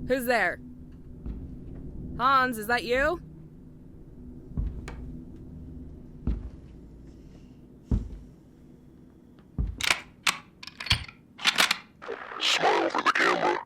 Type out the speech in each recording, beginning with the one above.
Who's there? Hans, is that you? Smile for the camera.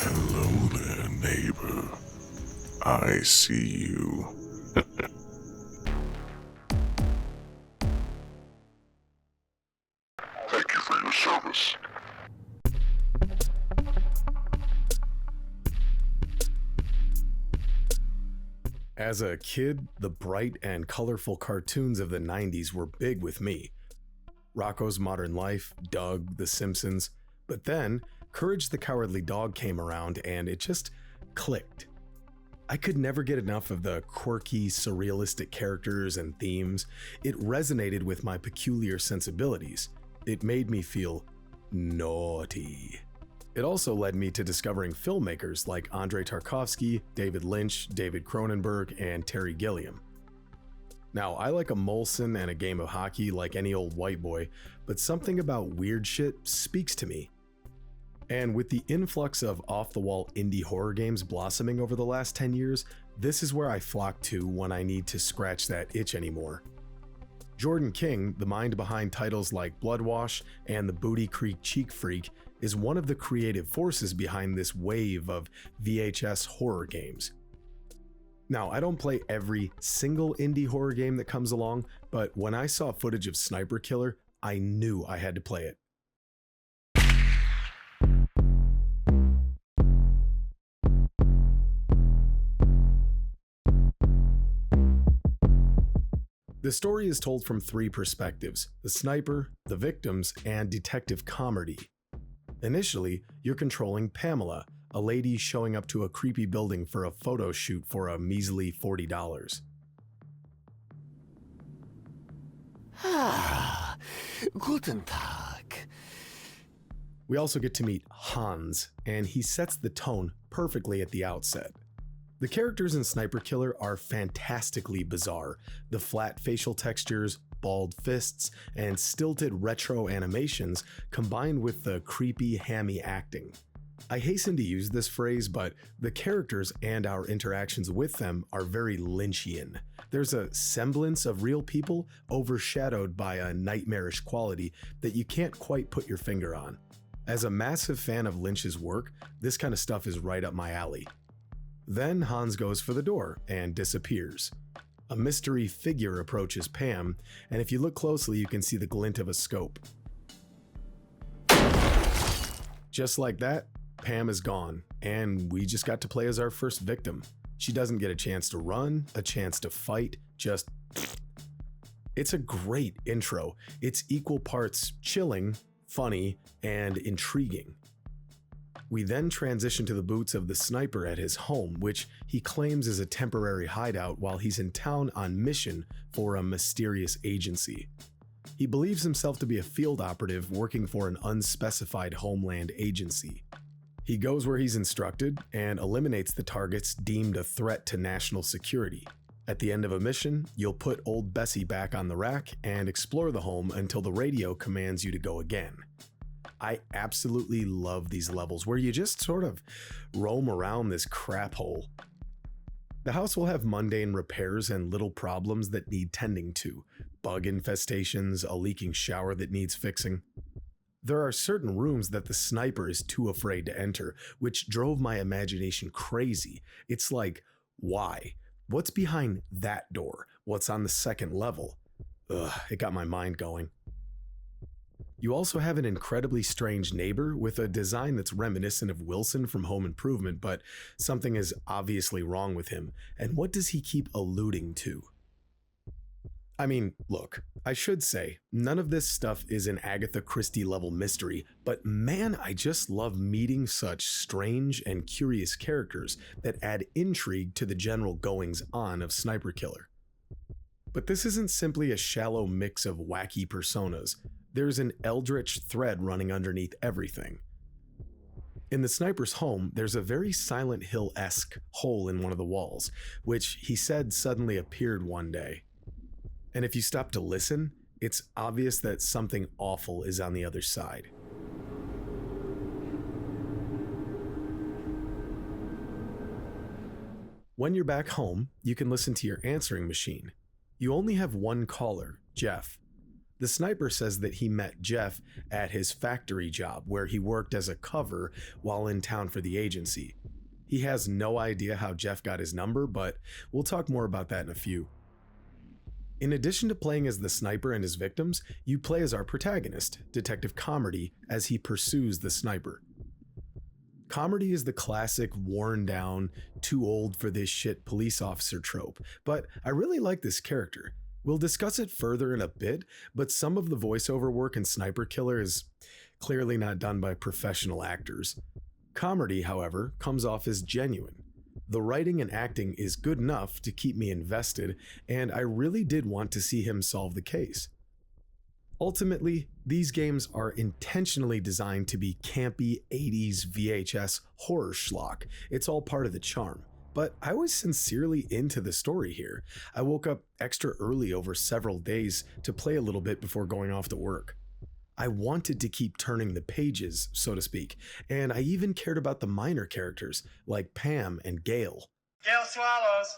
Hello there, neighbor. I see you. Thank you for your service. As a kid, the bright and colorful cartoons of the 90s were big with me. Rocko's Modern Life, Doug, The Simpsons, but then Courage the Cowardly Dog came around and it just clicked. I could never get enough of the quirky, surrealistic characters and themes. It resonated with my peculiar sensibilities. It made me feel naughty. It also led me to discovering filmmakers like Andrei Tarkovsky, David Lynch, David Cronenberg, and Terry Gilliam. Now, I like a Molson and a game of hockey like any old white boy, but something about weird shit speaks to me. And with the influx of off-the-wall indie horror games blossoming over the last 10 years, this is where I flock to when I need to scratch that itch anymore. Jordan King, the mind behind titles like Bloodwash and the Booty Creek Cheek Freak, is one of the creative forces behind this wave of VHS horror games. Now, I don't play every single indie horror game that comes along, but when I saw footage of Sniper Killer, I knew I had to play it. The story is told from three perspectives: the sniper, the victims, and Detective Comedy. Initially, you're controlling Pamela, a lady showing up to a creepy building for a photo shoot for a measly $40. Ah, guten Tag. We also get to meet Hans, and he sets the tone perfectly at the outset. The characters in Sniper Killer are fantastically bizarre. The flat facial textures, bald fists, and stilted retro animations combined with the creepy, hammy acting. I hasten to use this phrase, but the characters and our interactions with them are very Lynchian. There's a semblance of real people overshadowed by a nightmarish quality that you can't quite put your finger on. As a massive fan of Lynch's work, this kind of stuff is right up my alley. Then Hans goes for the door and disappears. A mystery figure approaches Pam, and if you look closely, you can see the glint of a scope. Just like that, Pam is gone, and we just got to play as our first victim. She doesn't get a chance to run, a chance to fight, just... It's a great intro. It's equal parts chilling, funny, and intriguing. We then transition to the boots of the sniper at his home, which he claims is a temporary hideout while he's in town on mission for a mysterious agency. He believes himself to be a field operative working for an unspecified homeland agency. He goes where he's instructed and eliminates the targets deemed a threat to national security. At the end of a mission, you'll put old Bessie back on the rack and explore the home until the radio commands you to go again. I absolutely love these levels where you just sort of roam around this crap hole. The house will have mundane repairs and little problems that need tending to. Bug infestations, a leaking shower that needs fixing. There are certain rooms that the sniper is too afraid to enter, which drove my imagination crazy. It's like, why? What's behind that door? What's on the second level? Ugh, it got my mind going. You also have an incredibly strange neighbor with a design that's reminiscent of Wilson from Home Improvement, but something is obviously wrong with him. And what does he keep alluding to? I mean, look, I should say, none of this stuff is an Agatha Christie level mystery, but man, I just love meeting such strange and curious characters that add intrigue to the general goings-on of Sniper Killer. But this isn't simply a shallow mix of wacky personas. There's an eldritch thread running underneath everything. In the sniper's home, there's a very Silent Hill-esque hole in one of the walls, which he said suddenly appeared one day. And if you stop to listen, it's obvious that something awful is on the other side. When you're back home, you can listen to your answering machine. You only have one caller, Jeff. The sniper says that he met Jeff at his factory job where he worked as a cover while in town for the agency. He has no idea how Jeff got his number, but we'll talk more about that in a few. In addition to playing as the sniper and his victims, you play as our protagonist, Detective Comedy, as he pursues the sniper. Comedy is the classic worn down, too old for this shit police officer trope, but I really like this character. We'll discuss it further in a bit, but some of the voiceover work in Sniper Killer is clearly not done by professional actors. Comedy, however, comes off as genuine. The writing and acting is good enough to keep me invested, and I really did want to see him solve the case. Ultimately, these games are intentionally designed to be campy 80s VHS horror schlock. It's all part of the charm. But I was sincerely into the story here. I woke up extra early over several days to play a little bit before going off to work. I wanted to keep turning the pages, so to speak, and I even cared about the minor characters like Pam and Gail. Gail swallows.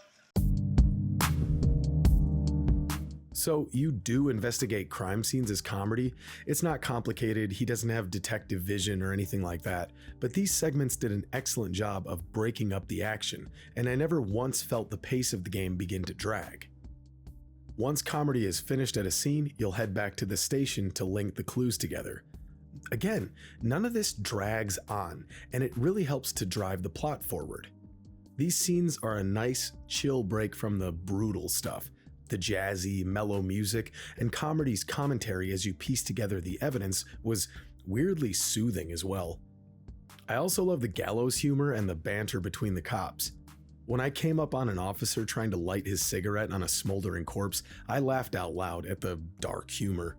So you do investigate crime scenes as Comedy. It's not complicated, he doesn't have detective vision or anything like that, but these segments did an excellent job of breaking up the action, and I never once felt the pace of the game begin to drag. Once Comedy is finished at a scene, you'll head back to the station to link the clues together. Again, none of this drags on, and it really helps to drive the plot forward. These scenes are a nice, chill break from the brutal stuff. The jazzy, mellow music and Comedy's commentary as you piece together the evidence was weirdly soothing as well. I also love the gallows humor and the banter between the cops. When I came up on an officer trying to light his cigarette on a smoldering corpse, I laughed out loud at the dark humor.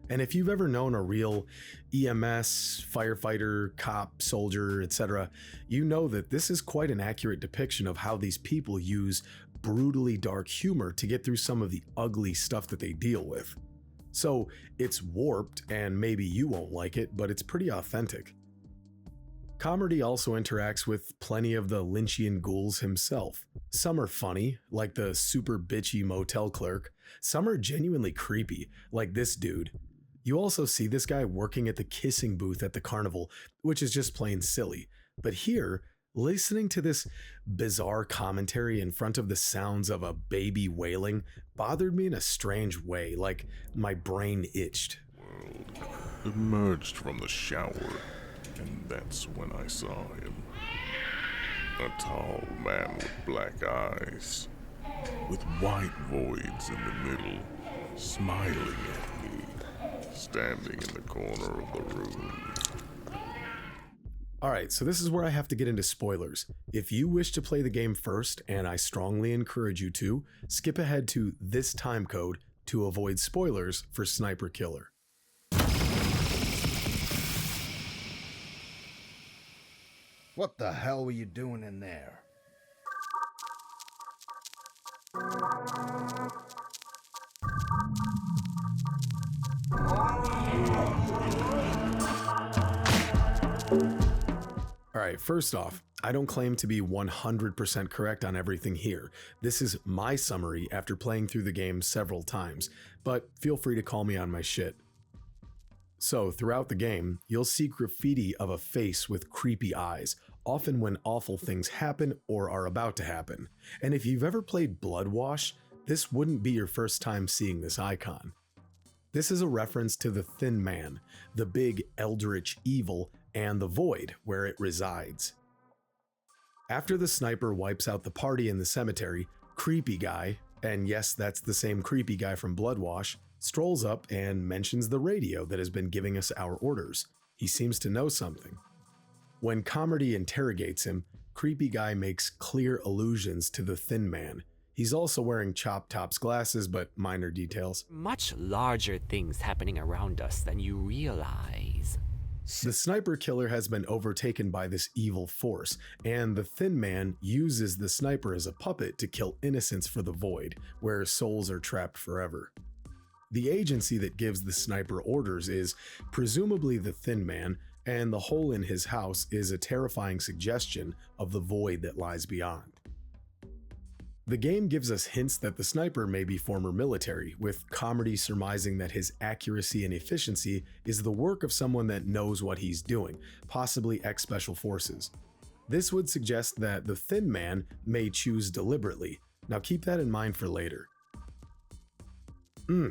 And if you've ever known a real EMS, firefighter, cop, soldier, etc., you know that this is quite an accurate depiction of how these people use brutally dark humor to get through some of the ugly stuff that they deal with. So it's warped, and maybe you won't like it, but it's pretty authentic. Comedy also interacts with plenty of the Lynchian ghouls himself. Some are funny, like the super bitchy motel clerk. Some are genuinely creepy, like this dude. You also see this guy working at the kissing booth at the carnival, which is just plain silly. But here, listening to this bizarre commentary in front of the sounds of a baby wailing bothered me in a strange way, like my brain itched. World emerged from the shower, and that's when I saw him. A tall man with black eyes, with white voids in the middle, smiling at me, standing in the corner of the room. Alright, so this is where I have to get into spoilers. If you wish to play the game first, and I strongly encourage you to, skip ahead to this time code to avoid spoilers for Sniper Killer. What the hell were you doing in there? Alright, first off, I don't claim to be 100% correct on everything here. This is my summary after playing through the game several times, but feel free to call me on my shit. So, throughout the game, you'll see graffiti of a face with creepy eyes, often when awful things happen or are about to happen. And if you've ever played Blood Wash, this wouldn't be your first time seeing this icon. This is a reference to the Thin Man, the big eldritch evil, and the void where it resides. After the sniper wipes out the party in the cemetery, Creepy Guy, and yes, that's the same creepy guy from Bloodwash, strolls up and mentions the radio that has been giving us our orders. He seems to know something. When Comedy interrogates him, creepy guy makes clear allusions to the Thin Man. He's also wearing Chop Top's glasses, but minor details. Much larger things happening around us than you realize. The sniper killer has been overtaken by this evil force, and the Thin Man uses the sniper as a puppet to kill innocents for the Void, where souls are trapped forever. The agency that gives the sniper orders is presumably the Thin Man, and the hole in his house is a terrifying suggestion of the void that lies beyond. The game gives us hints that the sniper may be former military, with Comedy surmising that his accuracy and efficiency is the work of someone that knows what he's doing, possibly ex-Special Forces. This would suggest that the Thin Man may choose deliberately. Now keep that in mind for later.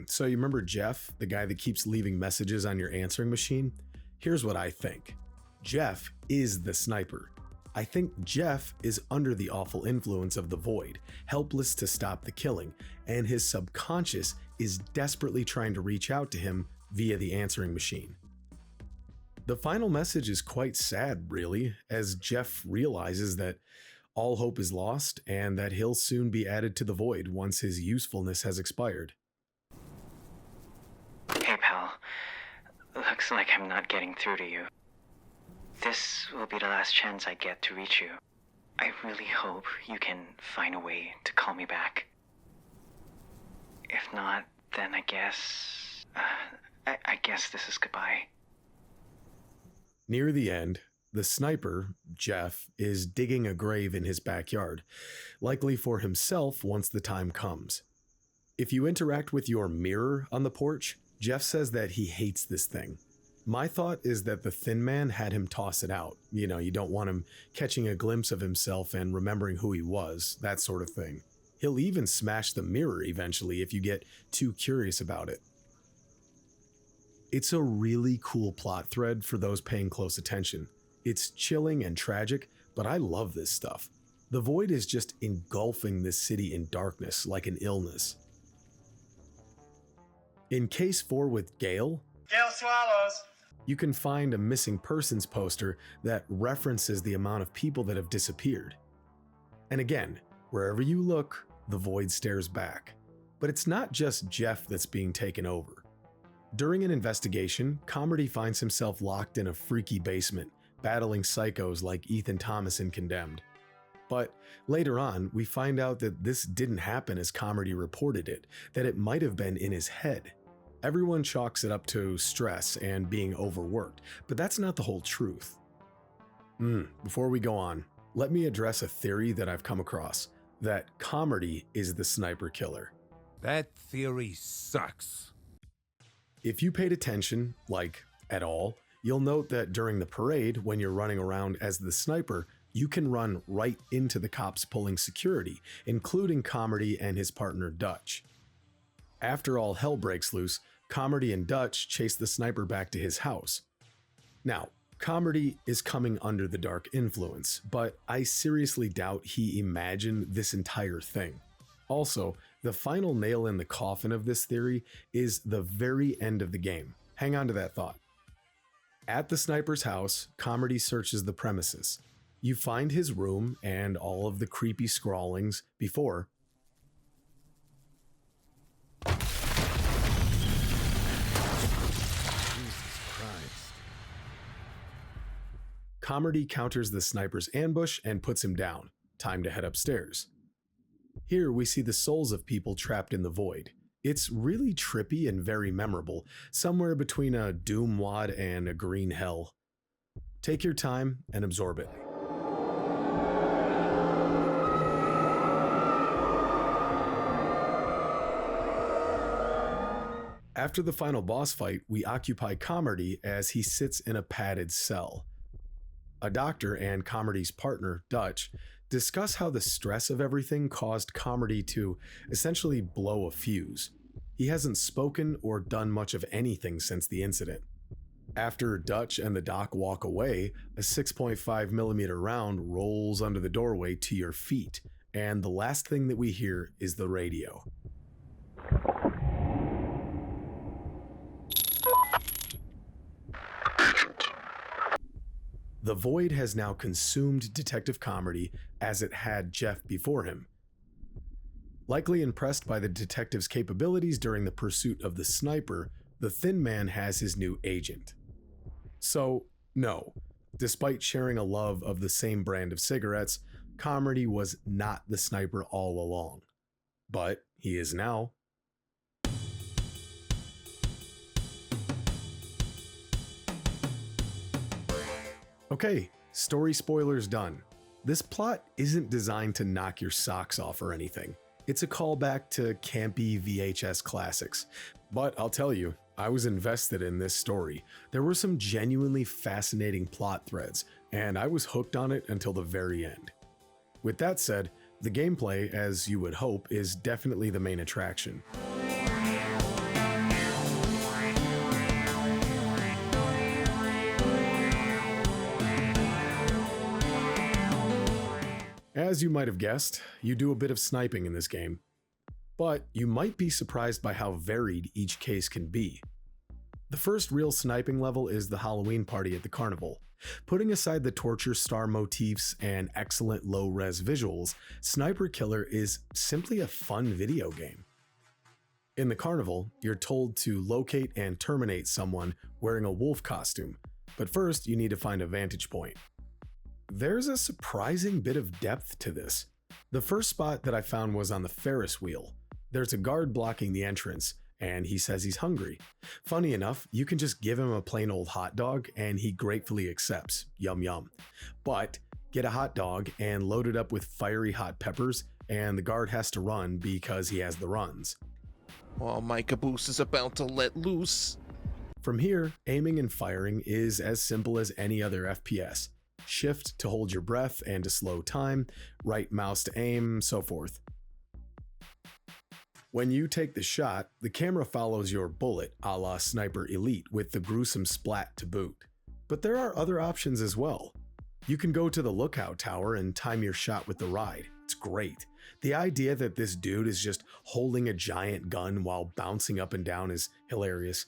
So you remember Jeff, the guy that keeps leaving messages on your answering machine? Here's what I think. Jeff is the sniper. I think Jeff is under the awful influence of the Void, helpless to stop the killing, and his subconscious is desperately trying to reach out to him via the answering machine. The final message is quite sad, really, as Jeff realizes that all hope is lost and that he'll soon be added to the Void once his usefulness has expired. Hey, pal. Looks like I'm not getting through to you. This will be the last chance I get to reach you. I really hope you can find a way to call me back. If not, then I guess... I guess this is goodbye. Near the end, the sniper, Jeff, is digging a grave in his backyard, likely for himself once the time comes. If you interact with your mirror on the porch, Jeff says that he hates this thing. My thought is that the Thin Man had him toss it out. You know, you don't want him catching a glimpse of himself and remembering who he was, that sort of thing. He'll even smash the mirror eventually if you get too curious about it. It's a really cool plot thread for those paying close attention. It's chilling and tragic, but I love this stuff. The Void is just engulfing this city in darkness like an illness. In Case 4 with Gale swallows. You can find a missing persons poster that references the amount of people that have disappeared. And again, wherever you look, the Void stares back. But it's not just Jeff that's being taken over. During an investigation, Comedy finds himself locked in a freaky basement, battling psychos like Ethan Thomas in Condemned. But later on, we find out that this didn't happen as Comedy reported it, that it might have been in his head. Everyone chalks it up to stress and being overworked, but that's not the whole truth. Before we go on, let me address a theory that I've come across, that Comedy is the sniper killer. That theory sucks. If you paid attention, like at all, you'll note that during the parade, when you're running around as the sniper, you can run right into the cops pulling security, including Comedy and his partner Dutch. After all hell breaks loose, Comedy and Dutch chase the sniper back to his house. Now, Comedy is coming under the dark influence, but I seriously doubt he imagined this entire thing. Also, the final nail in the coffin of this theory is the very end of the game. Hang on to that thought. At the sniper's house, Comedy searches the premises. You find his room and all of the creepy scrawlings before. Comedy counters the sniper's ambush and puts him down. Time to head upstairs. Here we see the souls of people trapped in the Void. It's really trippy and very memorable, somewhere between a Doom wad and a green hell. Take your time and absorb it. After the final boss fight, we occupy Comedy as he sits in a padded cell. A doctor and Comedy's partner, Dutch, discuss how the stress of everything caused Comedy to essentially blow a fuse. He hasn't spoken or done much of anything since the incident. After Dutch and the doc walk away, a 6.5mm round rolls under the doorway to your feet, and the last thing that we hear is the radio. The void has now consumed Detective Comedy as it had Jeff before him. Likely impressed by the detective's capabilities during the pursuit of the sniper, the Thin Man has his new agent. So, no, despite sharing a love of the same brand of cigarettes, Comedy was not the sniper all along. But he is now. Okay, story spoilers done. This plot isn't designed to knock your socks off or anything. It's a callback to campy VHS classics. But I'll tell you, I was invested in this story. There were some genuinely fascinating plot threads, and I was hooked on it until the very end. With that said, the gameplay, as you would hope, is definitely the main attraction. As you might have guessed, you do a bit of sniping in this game. But you might be surprised by how varied each case can be. The first real sniping level is the Halloween party at the carnival. Putting aside the torture star motifs and excellent low-res visuals, Sniper Killer is simply a fun video game. In the carnival, you're told to locate and terminate someone wearing a wolf costume, but first you need to find a vantage point. There's a surprising bit of depth to this. The first spot that I found was on the Ferris wheel. There's a guard blocking the entrance, and he says he's hungry. Funny enough, you can just give him a plain old hot dog, and he gratefully accepts. Yum yum. But get a hot dog and load it up with fiery hot peppers, and the guard has to run because he has the runs. Oh, my caboose is about to let loose. From here, aiming and firing is as simple as any other FPS. Shift to hold your breath and to slow time, right mouse to aim, so forth. When you take the shot, the camera follows your bullet, a la Sniper Elite, with the gruesome splat to boot. But there are other options as well. You can go to the lookout tower and time your shot with the ride. It's great. The idea that this dude is just holding a giant gun while bouncing up and down is hilarious.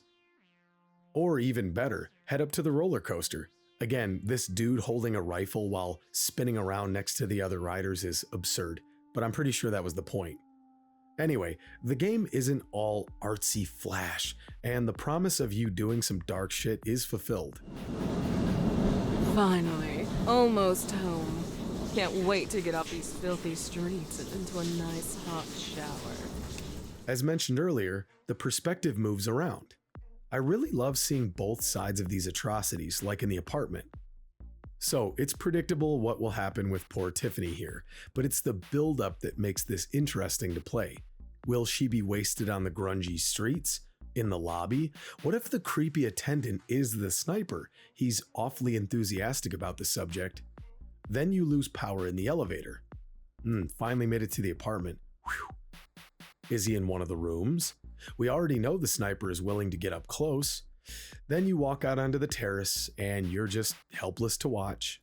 Or even better, head up to the roller coaster. Again, this dude holding a rifle while spinning around next to the other riders is absurd, but I'm pretty sure that was the point. Anyway, the game isn't all artsy flash, and the promise of you doing some dark shit is fulfilled. Finally, almost home. Can't wait to get off these filthy streets and into a nice hot shower. As mentioned earlier, the perspective moves around. I really love seeing both sides of these atrocities, like in the apartment. So, it's predictable what will happen with poor Tiffany here, but it's the build-up that makes this interesting to play. Will she be wasted on the grungy streets? In the lobby? What if the creepy attendant is the sniper? He's awfully enthusiastic about the subject. Then you lose power in the elevator. Finally made it to the apartment. Whew. Is he in one of the rooms? We already know the sniper is willing to get up close. Then you walk out onto the terrace and you're just helpless to watch.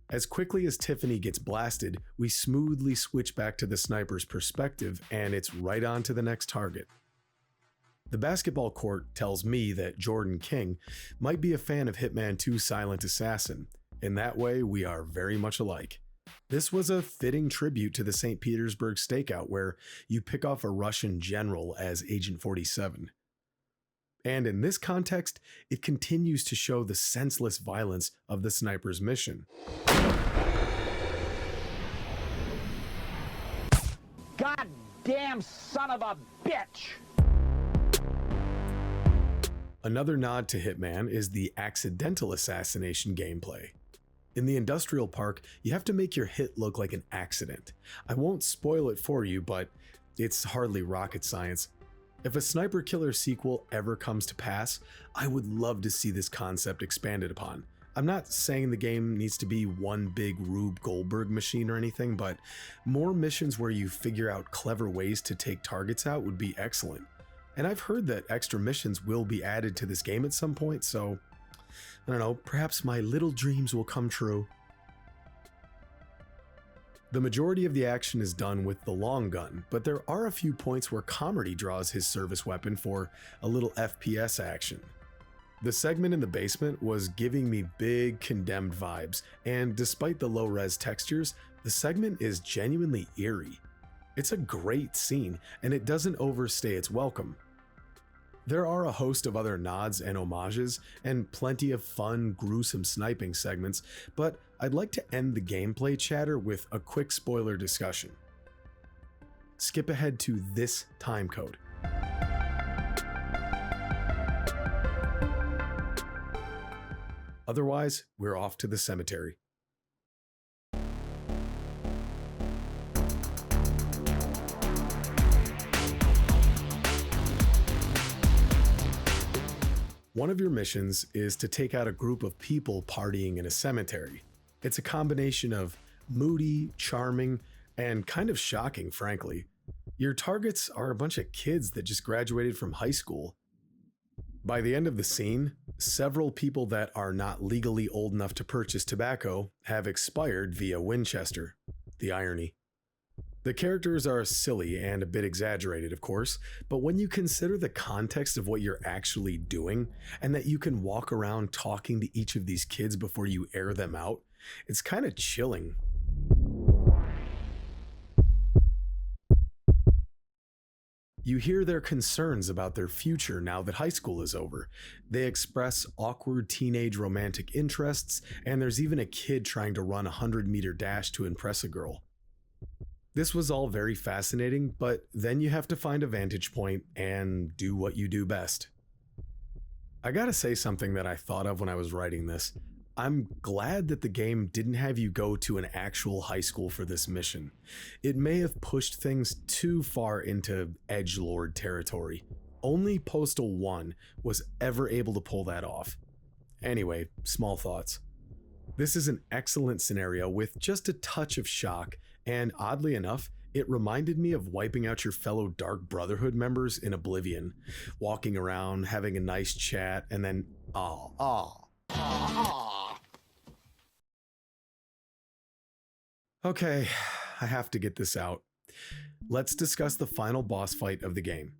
As quickly as Tiffany gets blasted, we smoothly switch back to the sniper's perspective and it's right on to the next target. The basketball court tells me that Jordan King might be a fan of Hitman 2 Silent Assassin. In that way, we are very much alike. This was a fitting tribute to the St. Petersburg stakeout where you pick off a Russian general as Agent 47. And in this context, it continues to show the senseless violence of the sniper's mission. Goddamn son of a bitch! Another nod to Hitman is the accidental assassination gameplay. In the industrial park, you have to make your hit look like an accident. I won't spoil it for you, but it's hardly rocket science. If a Sniper Killer sequel ever comes to pass, I would love to see this concept expanded upon. I'm not saying the game needs to be one big Rube Goldberg machine or anything, but more missions where you figure out clever ways to take targets out would be excellent. And I've heard that extra missions will be added to this game at some point, so I don't know, perhaps my little dreams will come true. The majority of the action is done with the long gun, but there are a few points where Comedy draws his service weapon for a little FPS action. The segment in the basement was giving me big Condemned vibes, and despite the low-res textures, the segment is genuinely eerie. It's a great scene, and it doesn't overstay its welcome. There are a host of other nods and homages, and plenty of fun, gruesome sniping segments, but I'd like to end the gameplay chatter with a quick spoiler discussion. Skip ahead to this timecode. Otherwise, we're off to the cemetery. One of your missions is to take out a group of people partying in a cemetery. It's a combination of moody, charming, and kind of shocking, frankly. Your targets are a bunch of kids that just graduated from high school. By the end of the scene, several people that are not legally old enough to purchase tobacco have expired via Winchester. The irony. The characters are silly and a bit exaggerated, of course, but when you consider the context of what you're actually doing, and that you can walk around talking to each of these kids before you air them out, it's kind of chilling. You hear their concerns about their future now that high school is over. They express awkward teenage romantic interests, and there's even a kid trying to run a 100-meter dash to impress a girl. This was all very fascinating, but then you have to find a vantage point and do what you do best. I gotta say something that I thought of when I was writing this. I'm glad that the game didn't have you go to an actual high school for this mission. It may have pushed things too far into edgelord territory. Only Postal 1 was ever able to pull that off. Anyway, small thoughts. This is an excellent scenario with just a touch of shock, and oddly enough, it reminded me of wiping out your fellow Dark Brotherhood members in Oblivion, walking around, having a nice chat, and then Okay, I have to get this out. Let's discuss the final boss fight of the game.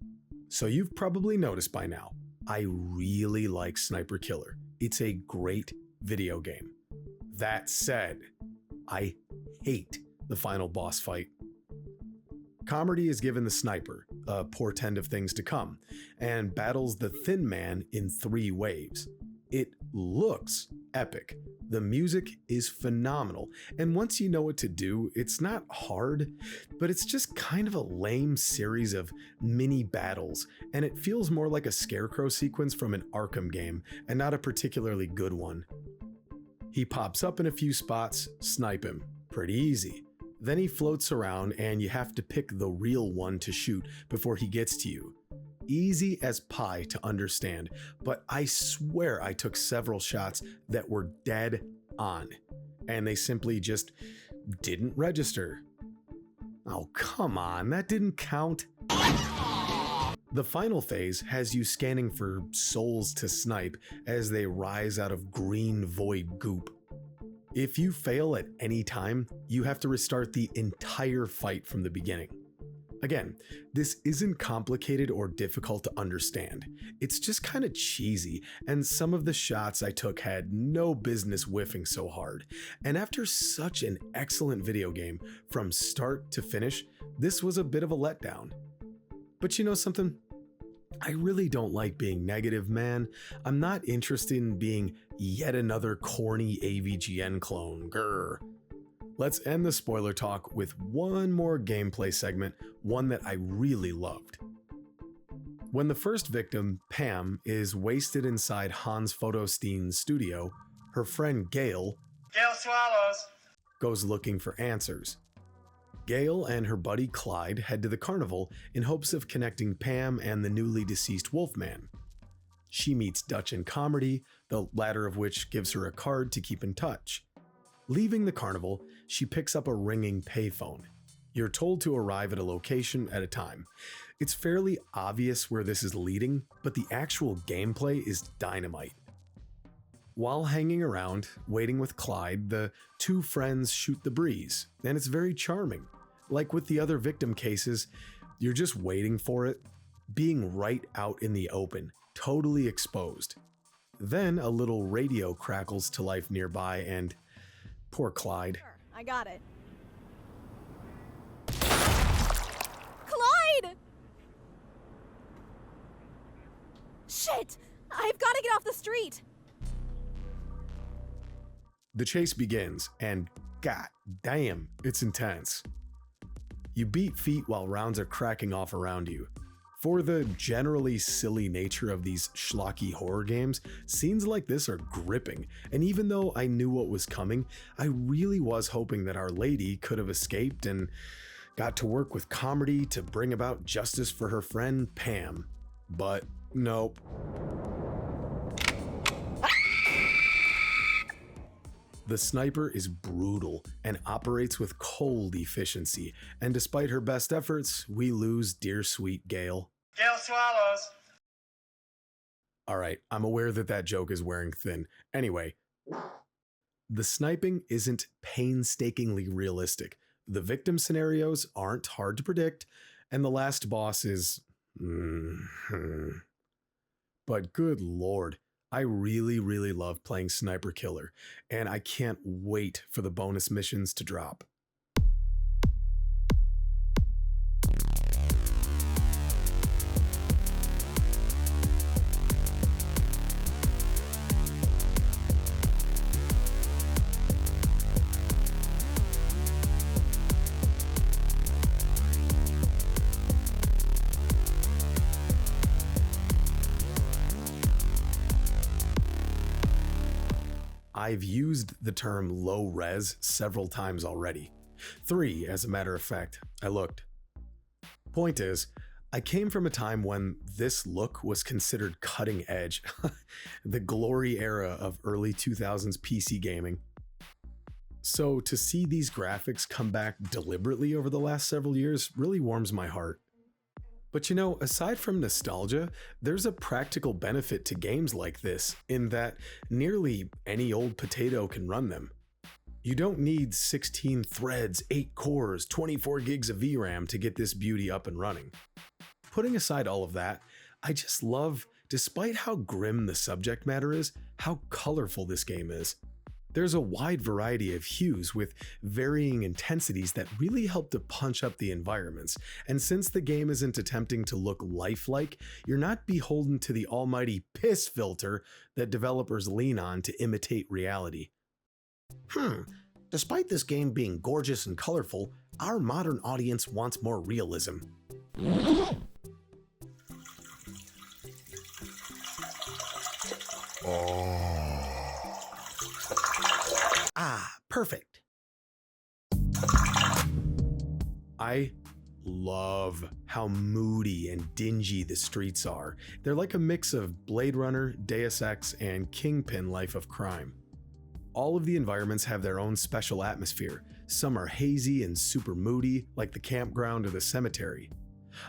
So you've probably noticed by now, I really like Sniper Killer. It's a great video game. That said, I hate the final boss fight. Comedy is given the sniper, a portend of things to come, and battles the Thin Man in 3 waves. It looks epic. The music is phenomenal, and once you know what to do, it's not hard, but it's just kind of a lame series of mini battles, and it feels more like a Scarecrow sequence from an Arkham game, and not a particularly good one. He pops up in a few spots, snipe him. Pretty easy. Then he floats around and you have to pick the real one to shoot before he gets to you. Easy as pie to understand, but I swear I took several shots that were dead on, and they simply just didn't register. Oh, come on, that didn't count. The final phase has you scanning for souls to snipe as they rise out of green void goop. If you fail at any time, you have to restart the entire fight from the beginning. Again, this isn't complicated or difficult to understand. It's just kind of cheesy, and some of the shots I took had no business whiffing so hard. And after such an excellent video game, from start to finish, this was a bit of a letdown. But you know something? I really don't like being negative, man. I'm not interested in being yet another corny AVGN clone. Grr. Let's end the spoiler talk with one more gameplay segment, one that I really loved. When the first victim, Pam, is wasted inside Hans Photostein's studio, her friend Gail goes looking for answers. Gail and her buddy Clyde head to the carnival in hopes of connecting Pam and the newly deceased Wolfman. She meets Dutch and Comedy, the latter of which gives her a card to keep in touch. Leaving the carnival, she picks up a ringing payphone. You're told to arrive at a location at a time. It's fairly obvious where this is leading, but the actual gameplay is dynamite. While hanging around, waiting with Clyde, the two friends shoot the breeze, and it's very charming. Like with the other victim cases, you're just waiting for it, being right out in the open, totally exposed. Then a little radio crackles to life nearby, and poor Clyde. Sure, I got it. Clyde! Shit! I've got to get off the street! The chase begins, and god damn, it's intense. You beat feet while rounds are cracking off around you. For the generally silly nature of these schlocky horror games, scenes like this are gripping, and even though I knew what was coming, I really was hoping that Our Lady could have escaped and got to work with comedy to bring about justice for her friend Pam. But nope. The sniper is brutal and operates with cold efficiency, and despite her best efforts, we lose dear sweet Gale. Gale swallows. Alright, I'm aware that that joke is wearing thin. Anyway, the sniping isn't painstakingly realistic. The victim scenarios aren't hard to predict, and the last boss is... But good lord. I really love playing Sniper Killer, and I can't wait for the bonus missions to drop. I've used the term low res several times already. 3, as a matter of fact. I looked. Point is, I came from a time when this look was considered cutting edge. The glory era of early 2000s PC gaming. So to see these graphics come back deliberately over the last several years really warms my heart. But you know, aside from nostalgia, there's a practical benefit to games like this, in that nearly any old potato can run them. You don't need 16 threads, 8 cores, 24 gigs of VRAM to get this beauty up and running. Putting aside all of that, I just love, despite how grim the subject matter is, how colorful this game is. There's a wide variety of hues with varying intensities that really help to punch up the environments, and since the game isn't attempting to look lifelike, you're not beholden to the almighty piss filter that developers lean on to imitate reality. Despite this game being gorgeous and colorful, our modern audience wants more realism. Perfect. I love how moody and dingy the streets are. They're like a mix of Blade Runner, Deus Ex, and Kingpin Life of Crime. All of the environments have their own special atmosphere. Some are hazy and super moody, like the campground or the cemetery.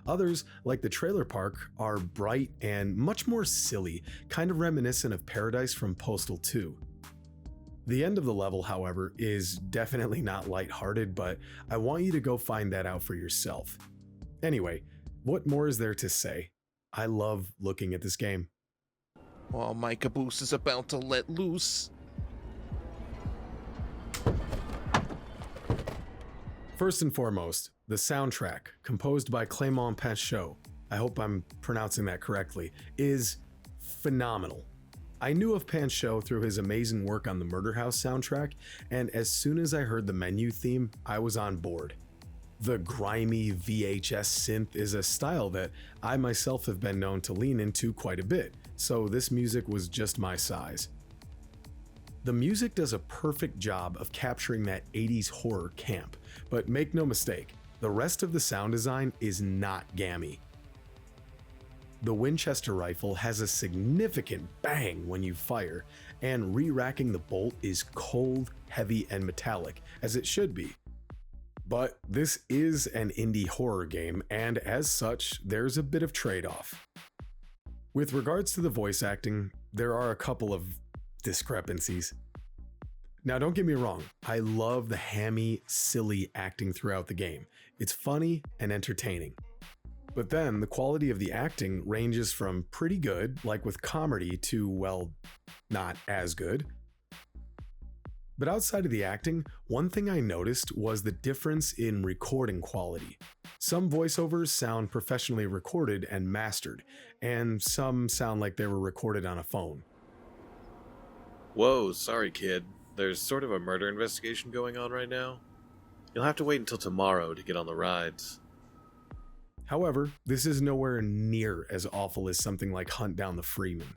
Others, like the trailer park, are bright and much more silly, kind of reminiscent of Paradise from Postal 2. The end of the level, however, is definitely not lighthearted, but I want you to go find that out for yourself. Anyway, what more is there to say? I love looking at this game. While my caboose is about to let loose. First and foremost, the soundtrack, composed by Clément Pinchot, I hope I'm pronouncing that correctly, is phenomenal. I knew of Pinchot through his amazing work on the Murder House soundtrack, and as soon as I heard the menu theme, I was on board. The grimy VHS synth is a style that I myself have been known to lean into quite a bit, so this music was just my size. The music does a perfect job of capturing that 80s horror camp, but make no mistake, the rest of the sound design is not gammy. The Winchester rifle has a significant bang when you fire, and re-racking the bolt is cold, heavy, and metallic, as it should be. But this is an indie horror game, and as such, there's a bit of trade-off. With regards to the voice acting, there are a couple of discrepancies. Now, don't get me wrong, I love the hammy, silly acting throughout the game. It's funny and entertaining. But then the quality of the acting ranges from pretty good, like with comedy, to, well, not as good. But outside of the acting, one thing I noticed was the difference in recording quality. Some voiceovers sound professionally recorded and mastered, and some sound like they were recorded on a phone. Whoa, sorry kid. There's sort of a murder investigation going on right now. You'll have to wait until tomorrow to get on the rides. However, this is nowhere near as awful as something like Hunt Down the Freeman.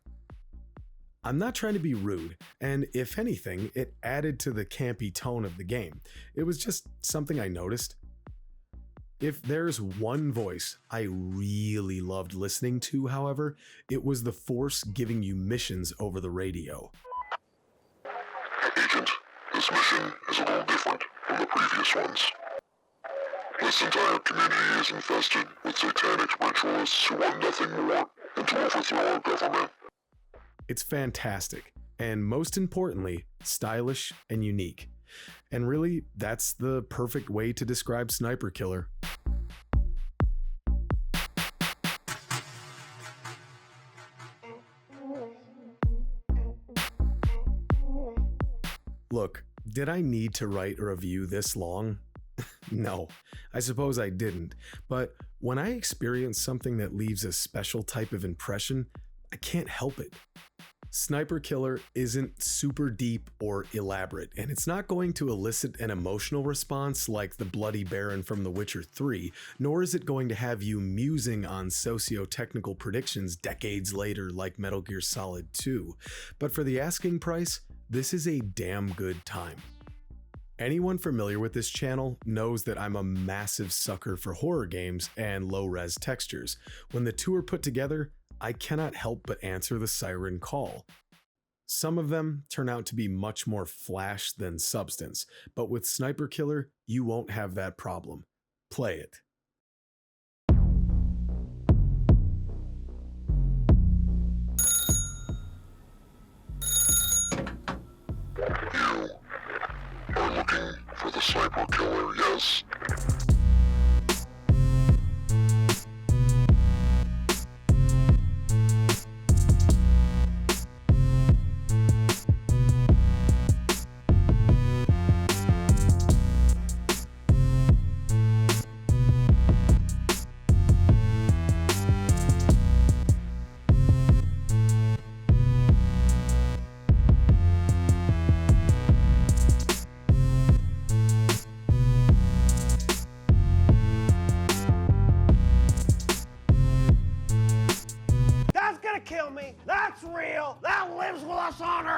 I'm not trying to be rude, and if anything, it added to the campy tone of the game. It was just something I noticed. If there's one voice I really loved listening to, however, it was the Force giving you missions over the radio. Agent, this mission is a little different from the previous ones. This entire community is infested with satanic ritualists who want nothing more than to overthrow our government. It's fantastic, and most importantly, stylish and unique. And really, that's the perfect way to describe Sniper Killer. Look, did I need to write a review this long? No, I suppose I didn't. But when I experience something that leaves a special type of impression, I can't help it. Sniper Killer isn't super deep or elaborate, and it's not going to elicit an emotional response like the Bloody Baron from The Witcher 3, nor is it going to have you musing on socio-technical predictions decades later like Metal Gear Solid 2. But for the asking price, this is a damn good time. Anyone familiar with this channel knows that I'm a massive sucker for horror games and low-res textures. When the two are put together, I cannot help but answer the siren call. Some of them turn out to be much more flash than substance, but with Sniper Killer, you won't have that problem. Play it. You are looking for the Sniper Killer, yes? That's gonna kill me. That's real. That lives with us on Earth.